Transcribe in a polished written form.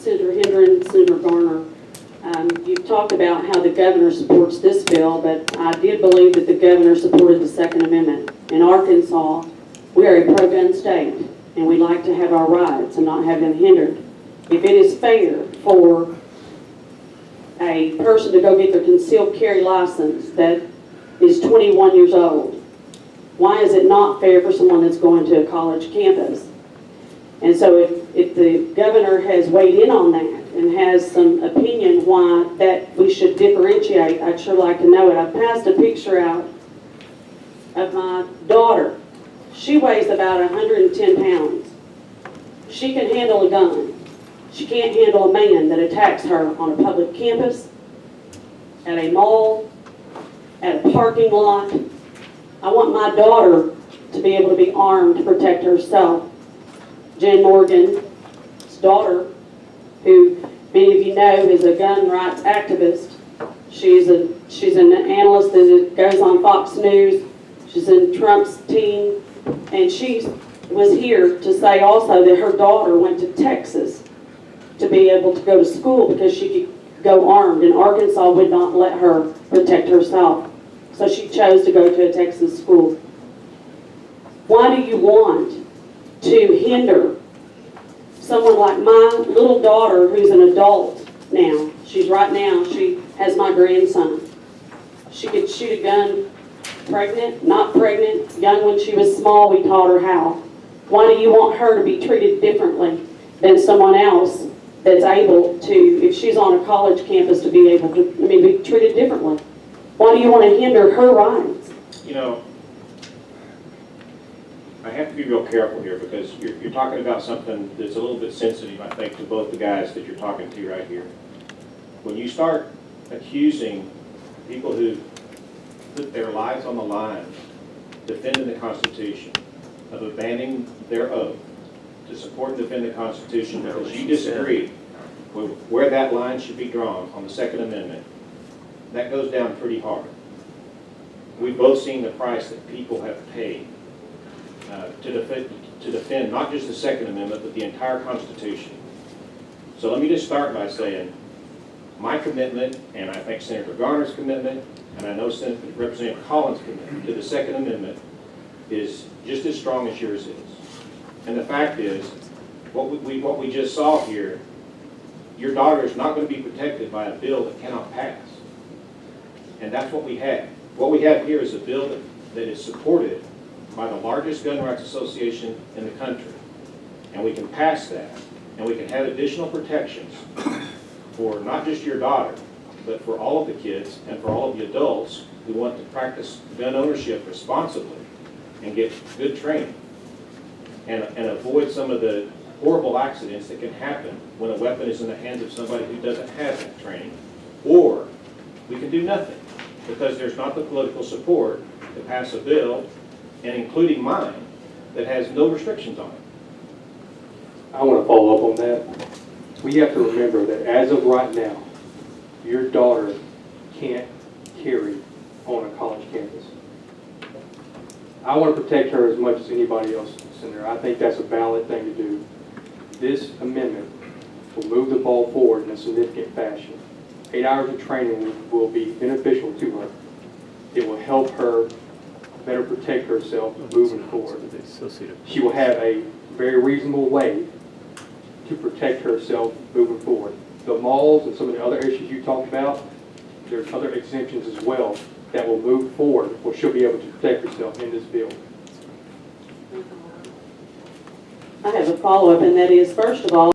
Senator Hendren, Senator Garner, you've talked about how the governor supports this bill, but I did believe that the governor supported the Second Amendment. In Arkansas, we are a pro-gun state, and we like to have our rights and not have them hindered. If it is fair for a person to go get their concealed carry license that is 21 years old, why is it not fair for someone that's going to a college campus? And so if the governor has weighed in on that and has some opinion why that we should differentiate, I'd sure like to know it. I passed a picture out of my daughter. She weighs about 110 pounds. She can handle a gun. She can't handle a man that attacks her on a public campus, at a mall, at a parking lot. I want my daughter to be able to be armed to protect herself. Jen Morgan's daughter, who many of you know is a gun rights activist. She's an analyst that goes on Fox News. She's in Trump's team, and she was here to say also that her daughter went to Texas to be able to go to school because she could go armed, and Arkansas would not let her protect herself. So she chose to go to a Texas school. Why do you want to hinder someone like my little daughter, who's an adult now? She has my grandson. She could shoot a gun, pregnant, not pregnant, young when she was small, we taught her how. Why do you want her to be treated differently than someone else that's able to, if she's on a college campus, to be able to, be treated differently? Why do you want to hinder her rights? You know, I have to be real careful here because you're talking about something that's a little bit sensitive, I think, to both the guys that you're talking to right here. When you start accusing people who put their lives on the line defending the Constitution of abandoning their oath to support and defend the Constitution because you disagree with where that line should be drawn on the Second Amendment, that goes down pretty hard. We've both seen the price that people have paid to defend not just the Second Amendment, but the entire Constitution. So let me just start by saying my commitment, and I think Senator Garner's commitment, and I know Representative Collins' commitment to the Second Amendment is just as strong as yours is. And the fact is, what we just saw here, your daughter is not going to be protected by a bill that cannot pass. And that's what we have. What we have here is a bill that is supported by the largest gun rights association in the country. And we can pass that, and we can have additional protections for not just your daughter, but for all of the kids and for all of the adults who want to practice gun ownership responsibly and get good training and avoid some of the horrible accidents that can happen when a weapon is in the hands of somebody who doesn't have that training. Or we can do nothing because there's not the political support to pass a bill, and including mine, that has no restrictions on it. I want to follow up on that. We have to remember that as of right now, your daughter can't carry on a college campus. I want to protect her as much as anybody else, Senator. I think that's a valid thing to do. This amendment will move the ball forward in a significant fashion. 8 hours of training will be beneficial to her. It will help her better protect herself moving forward. She will have a very reasonable way to protect herself moving forward. The malls and some of the other issues you talked about, there's other exemptions as well that will move forward where she'll be able to protect herself in this bill. I have a follow-up, and that is, first of all,